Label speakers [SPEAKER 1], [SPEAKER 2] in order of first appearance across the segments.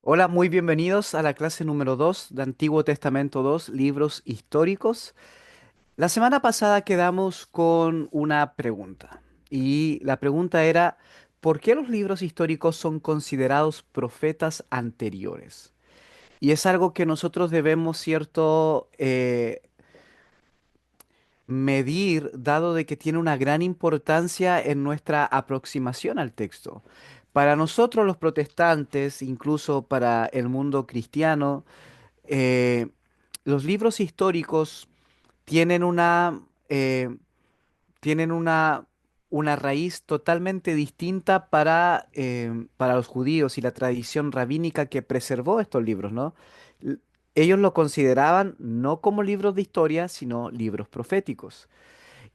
[SPEAKER 1] Hola, muy bienvenidos a la clase número 2 de Antiguo Testamento 2, libros históricos. La semana pasada quedamos con una pregunta y la pregunta era, ¿por qué los libros históricos son considerados profetas anteriores? Y es algo que nosotros debemos, cierto, medir, dado de que tiene una gran importancia en nuestra aproximación al texto. Para nosotros los protestantes, incluso para el mundo cristiano, eh, los libros históricos tienen eh, tienen una raíz totalmente distinta para los judíos y la tradición rabínica que preservó estos libros, ¿no? L- Ellos lo consideraban no como libros de historia, sino libros proféticos.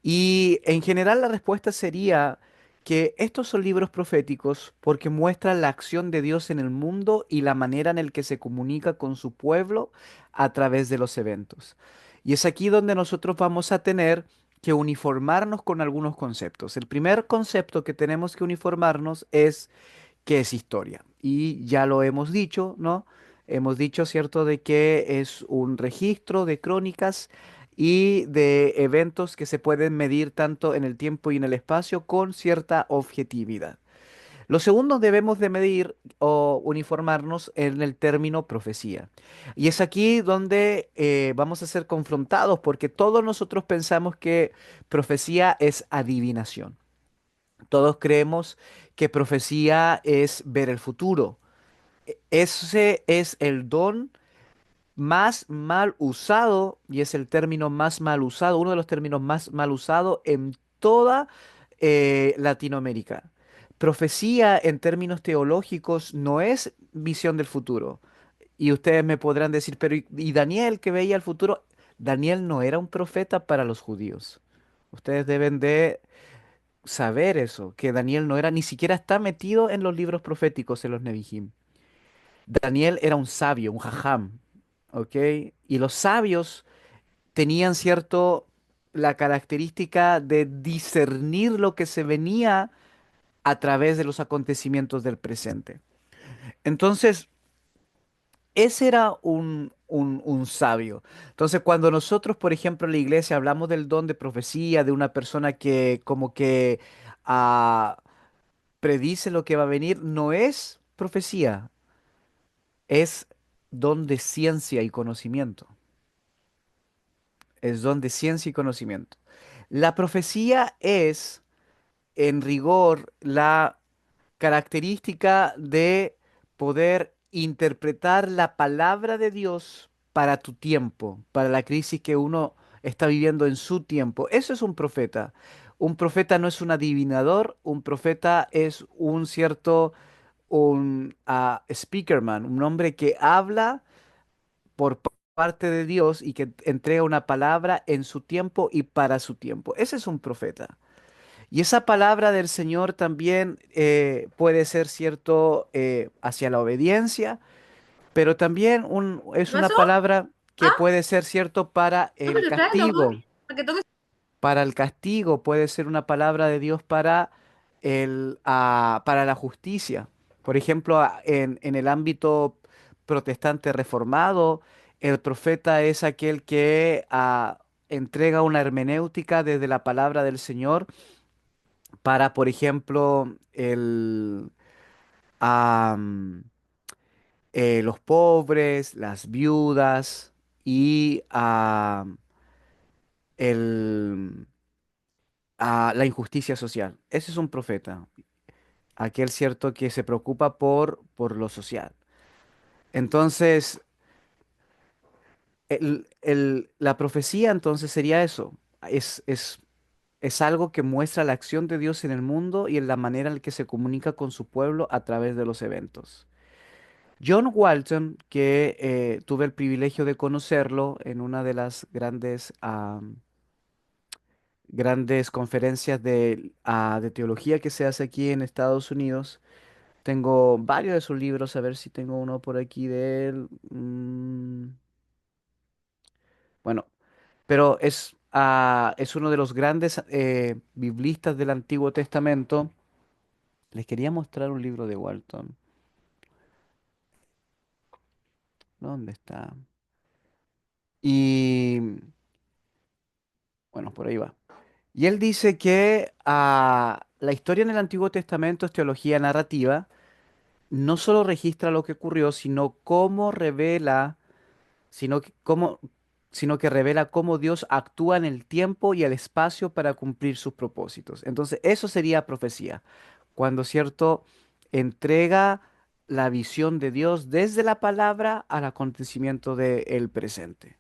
[SPEAKER 1] Y en general la respuesta sería que estos son libros proféticos porque muestran la acción de Dios en el mundo y la manera en la que se comunica con su pueblo a través de los eventos. Y es aquí donde nosotros vamos a tener que uniformarnos con algunos conceptos. El primer concepto que tenemos que uniformarnos es qué es historia. Y ya lo hemos dicho, ¿no? Hemos dicho, ¿cierto?, de que es un registro de crónicas y de eventos que se pueden medir tanto en el tiempo y en el espacio con cierta objetividad. Lo segundo, debemos de medir o uniformarnos en el término profecía. Y es aquí donde vamos a ser confrontados porque todos nosotros pensamos que profecía es adivinación. Todos creemos que profecía es ver el futuro. Ese es el don más mal usado y es el término más mal usado, uno de los términos más mal usados en toda Latinoamérica. Profecía en términos teológicos no es visión del futuro. Y ustedes me podrán decir, pero ¿y Daniel que veía el futuro? Daniel no era un profeta para los judíos. Ustedes deben de saber eso, que Daniel no era, ni siquiera está metido en los libros proféticos, en los Nevi'im. Daniel era un sabio, un jajam, ¿ok? Y los sabios tenían cierto, la característica de discernir lo que se venía a través de los acontecimientos del presente. Entonces, ese era un sabio. Entonces, cuando nosotros, por ejemplo, en la iglesia hablamos del don de profecía, de una persona que como que ah, predice lo que va a venir, no es profecía, es don de ciencia y conocimiento. Es don de ciencia y conocimiento. La profecía es, en rigor, la característica de poder interpretar la palabra de Dios para tu tiempo, para la crisis que uno está viviendo en su tiempo. Eso es un profeta. Un profeta no es un adivinador, un profeta es un cierto, speakerman, un hombre que habla por parte de Dios y que entrega una palabra en su tiempo y para su tiempo. Ese es un profeta. Y esa palabra del Señor también puede ser cierto hacia la obediencia, pero también
[SPEAKER 2] ¿Qué
[SPEAKER 1] es una
[SPEAKER 2] pasó?
[SPEAKER 1] palabra que
[SPEAKER 2] Ah,
[SPEAKER 1] puede ser cierto para
[SPEAKER 2] no,
[SPEAKER 1] el
[SPEAKER 2] pero tráelo,
[SPEAKER 1] castigo.
[SPEAKER 2] para que tomes.
[SPEAKER 1] Para el castigo puede ser una palabra de Dios para la justicia. Por ejemplo, en el ámbito protestante reformado, el profeta es aquel que entrega una hermenéutica desde la palabra del Señor para, por ejemplo, am, los pobres, las viudas y el, la injusticia social. Ese es un profeta, aquel cierto que se preocupa por lo social. Entonces, la profecía entonces sería eso. Es, es, es algo que muestra la acción de Dios en el mundo y en la manera en la que se comunica con su pueblo a través de los eventos. John Walton, que tuve el privilegio de conocerlo en una de las grandes conferencias de teología que se hace aquí en Estados Unidos. Tengo varios de sus libros, a ver si tengo uno por aquí de él. Bueno, pero es uno de los grandes biblistas del Antiguo Testamento. Les quería mostrar un libro de Walton. ¿Dónde está? Y bueno, por ahí va. Y él dice que la historia en el Antiguo Testamento es teología narrativa, no solo registra lo que ocurrió, sino cómo revela, sino que, cómo, sino que revela cómo Dios actúa en el tiempo y el espacio para cumplir sus propósitos. Entonces, eso sería profecía, cuando, cierto, entrega la visión de Dios desde la palabra al acontecimiento del presente.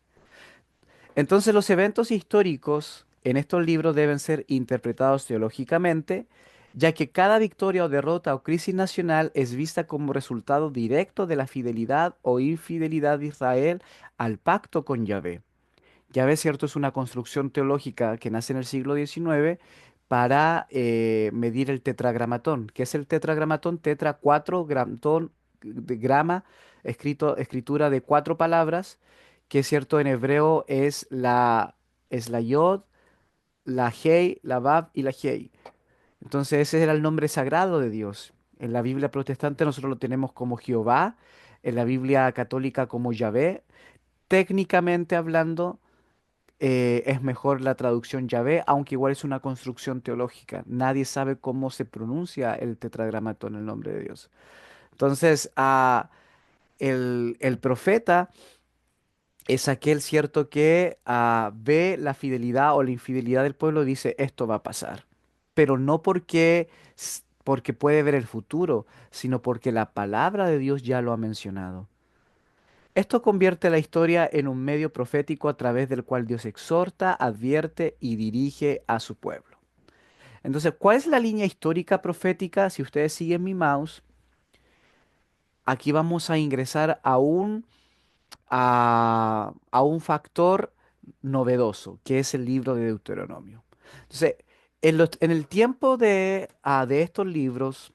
[SPEAKER 1] Entonces los eventos históricos en estos libros deben ser interpretados teológicamente, ya que cada victoria o derrota o crisis nacional es vista como resultado directo de la fidelidad o infidelidad de Israel al pacto con Yahvé. Yahvé, cierto, es una construcción teológica que nace en el siglo XIX para medir el tetragramatón. ¿Qué es el tetragramatón? Tetra, cuatro, gramtón, de grama, escritura de cuatro palabras, que es cierto en hebreo es la yod, la hei, la vav y la hei. Entonces ese era el nombre sagrado de Dios. En la Biblia protestante nosotros lo tenemos como Jehová, en la Biblia católica como Yahvé. Técnicamente hablando, es mejor la traducción Yahvé, aunque igual es una construcción teológica. Nadie sabe cómo se pronuncia el tetragramatón, el nombre de Dios. Entonces, el profeta es aquel, cierto, que ve la fidelidad o la infidelidad del pueblo y dice, esto va a pasar. Pero no porque puede ver el futuro, sino porque la palabra de Dios ya lo ha mencionado. Esto convierte la historia en un medio profético a través del cual Dios exhorta, advierte y dirige a su pueblo. Entonces, ¿cuál es la línea histórica profética? Si ustedes siguen mi mouse, aquí vamos a ingresar a un factor novedoso, que es el libro de Deuteronomio. Entonces, en el tiempo de estos libros,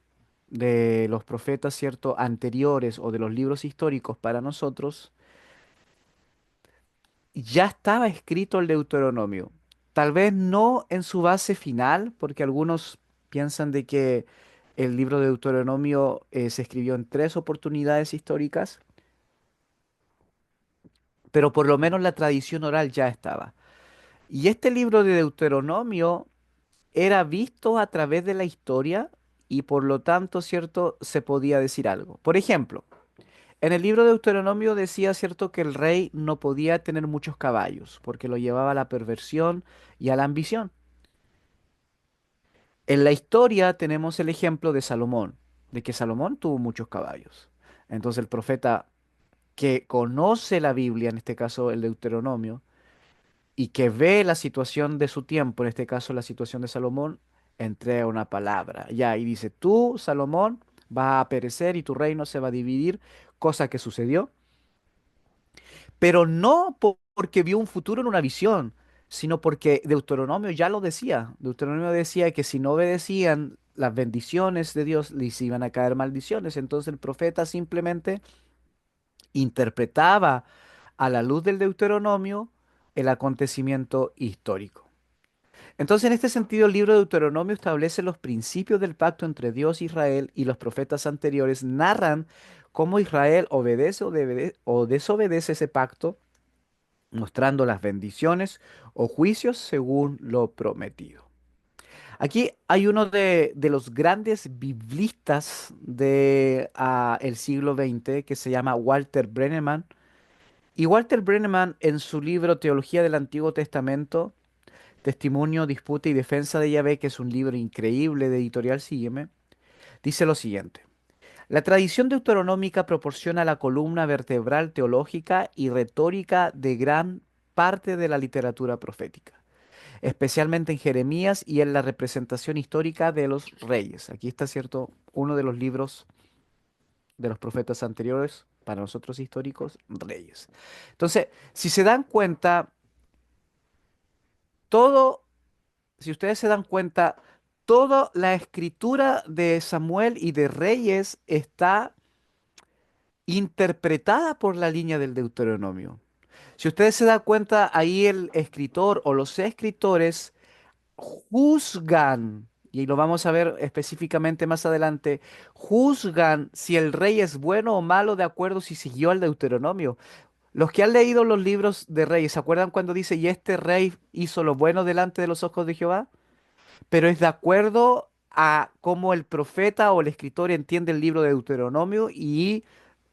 [SPEAKER 1] de los profetas, ¿cierto?, anteriores o de los libros históricos para nosotros, ya estaba escrito el Deuteronomio. Tal vez no en su base final, porque algunos piensan de que el libro de Deuteronomio se escribió en tres oportunidades históricas, pero por lo menos la tradición oral ya estaba. Y este libro de Deuteronomio era visto a través de la historia y por lo tanto, ¿cierto?, se podía decir algo. Por ejemplo, en el libro de Deuteronomio decía, ¿cierto?, que el rey no podía tener muchos caballos porque lo llevaba a la perversión y a la ambición. En la historia tenemos el ejemplo de Salomón, de que Salomón tuvo muchos caballos. Entonces el profeta que conoce la Biblia, en este caso el Deuteronomio, y que ve la situación de su tiempo, en este caso la situación de Salomón, entrega una palabra. Ya, y dice, tú, Salomón, vas a perecer y tu reino se va a dividir, cosa que sucedió, pero no porque vio un futuro en una visión, sino porque Deuteronomio ya lo decía. Deuteronomio decía que si no obedecían las bendiciones de Dios, les iban a caer maldiciones. Entonces el profeta simplemente interpretaba a la luz del Deuteronomio el acontecimiento histórico. Entonces, en este sentido, el libro de Deuteronomio establece los principios del pacto entre Dios e Israel y los profetas anteriores narran cómo Israel obedece o desobedece ese pacto, mostrando las bendiciones o juicios según lo prometido. Aquí hay uno de los grandes biblistas del siglo XX que se llama Walter Brenneman. Y Walter Brenneman en su libro Teología del Antiguo Testamento, Testimonio, Disputa y Defensa de Yahvé, que es un libro increíble de editorial Sígueme, dice lo siguiente. La tradición deuteronómica proporciona la columna vertebral teológica y retórica de gran parte de la literatura profética, especialmente en Jeremías y en la representación histórica de los reyes. Aquí está, cierto, uno de los libros de los profetas anteriores, para nosotros históricos, reyes. Entonces, si se dan cuenta, todo, si ustedes se dan cuenta, toda la escritura de Samuel y de Reyes está interpretada por la línea del Deuteronomio. Si ustedes se dan cuenta, ahí el escritor o los escritores juzgan y lo vamos a ver específicamente más adelante, juzgan si el rey es bueno o malo de acuerdo si siguió el Deuteronomio. Los que han leído los libros de reyes, ¿se acuerdan cuando dice, y este rey hizo lo bueno delante de los ojos de Jehová? Pero es de acuerdo a cómo el profeta o el escritor entiende el libro de Deuteronomio y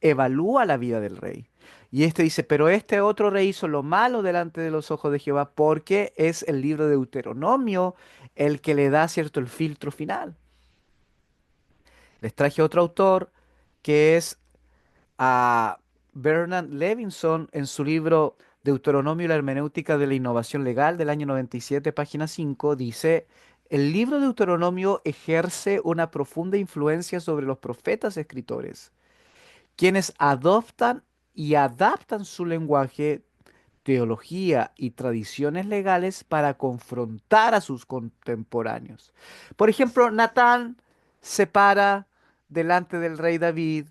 [SPEAKER 1] evalúa la vida del rey. Y este dice, pero este otro rey hizo lo malo delante de los ojos de Jehová porque es el libro de Deuteronomio el que le da, cierto, el filtro final. Les traje otro autor que es a Bernard Levinson en su libro Deuteronomio y la hermenéutica de la innovación legal del año 97, página 5, dice, el libro de Deuteronomio ejerce una profunda influencia sobre los profetas escritores, quienes adoptan y adaptan su lenguaje, teología y tradiciones legales para confrontar a sus contemporáneos. Por ejemplo, Natán se para delante del rey David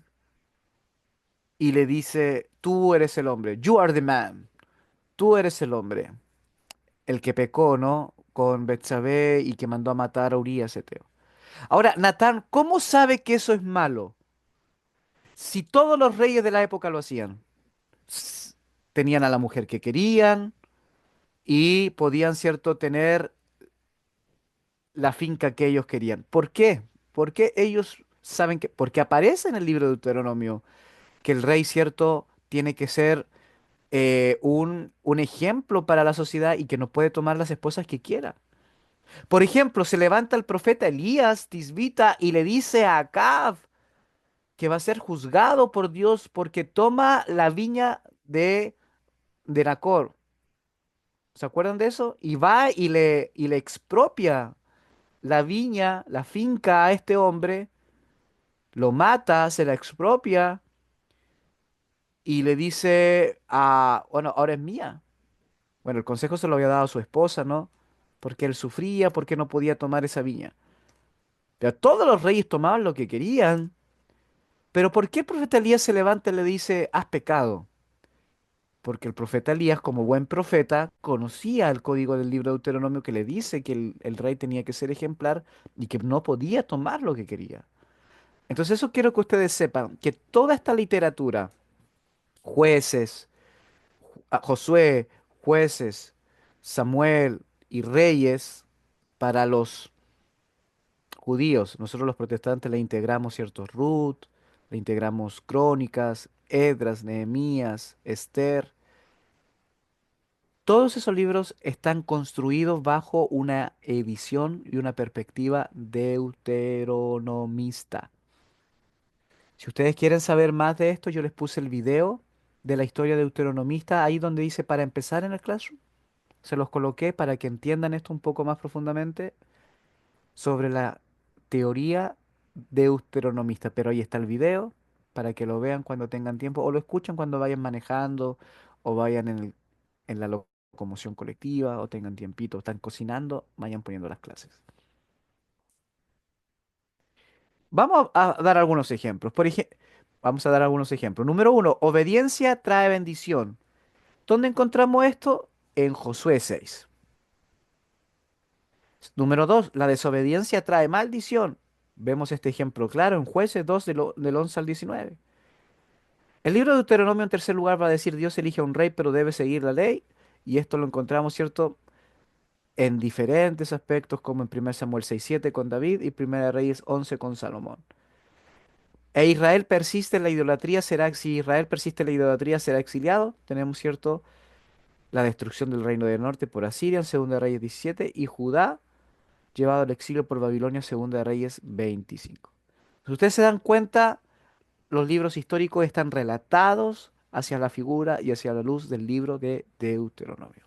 [SPEAKER 1] y le dice, tú eres el hombre, you are the man, tú eres el hombre, el que pecó, ¿no? Con Betsabé y que mandó a matar a Urías eteo. Ahora, Natán, ¿cómo sabe que eso es malo? Si todos los reyes de la época lo hacían, S- tenían a la mujer que querían y podían, cierto, tener la finca que ellos querían. ¿Por qué? Porque ellos saben que, porque aparece en el libro de Deuteronomio que el rey, cierto, tiene que ser un ejemplo para la sociedad y que no puede tomar las esposas que quiera. Por ejemplo, se levanta el profeta Elías, Tisbita, y le dice a Acab que va a ser juzgado por Dios porque toma la viña de Nacor. ¿Se acuerdan de eso? Y va y le expropia la viña, la finca a este hombre, lo mata, se la expropia y le dice, bueno, ahora es mía. Bueno, el consejo se lo había dado a su esposa, ¿no? Porque él sufría, porque no podía tomar esa viña. Pero todos los reyes tomaban lo que querían. Pero ¿por qué el profeta Elías se levanta y le dice, has pecado? Porque el profeta Elías, como buen profeta, conocía el código del libro de Deuteronomio que le dice que el rey tenía que ser ejemplar y que no podía tomar lo que quería. Entonces eso quiero que ustedes sepan, que toda esta literatura, jueces, Josué, jueces, Samuel y reyes, para los judíos, nosotros los protestantes le integramos ciertos Ruth, le integramos Crónicas, Esdras, Nehemías, Esther. Todos esos libros están construidos bajo una visión y una perspectiva deuteronomista. Si ustedes quieren saber más de esto, yo les puse el video de la historia deuteronomista ahí donde dice para empezar en el Classroom. Se los coloqué para que entiendan esto un poco más profundamente sobre la teoría deuteronomista. Pero ahí está el video para que lo vean cuando tengan tiempo o lo escuchen cuando vayan manejando o vayan en la locomoción colectiva o tengan tiempito, están cocinando, vayan poniendo las clases. Vamos a dar algunos ejemplos. Vamos a dar algunos ejemplos. Número uno, obediencia trae bendición. ¿Dónde encontramos esto? En Josué 6. Número 2, la desobediencia trae maldición. Vemos este ejemplo claro en Jueces 2 del 11 al 19. El libro de Deuteronomio en tercer lugar va a decir Dios elige a un rey pero debe seguir la ley. Y esto lo encontramos, ¿cierto? En diferentes aspectos como en 1 Samuel 6:7 con David y 1 Reyes 11 con Salomón. Israel persiste en la idolatría, si Israel persiste en la idolatría será exiliado. Tenemos, ¿cierto? La destrucción del reino del norte por Asiria en 2 Reyes 17 y Judá llevado al exilio por Babilonia, Segunda de Reyes 25. Si ustedes se dan cuenta, los libros históricos están relatados hacia la figura y hacia la luz del libro de Deuteronomio.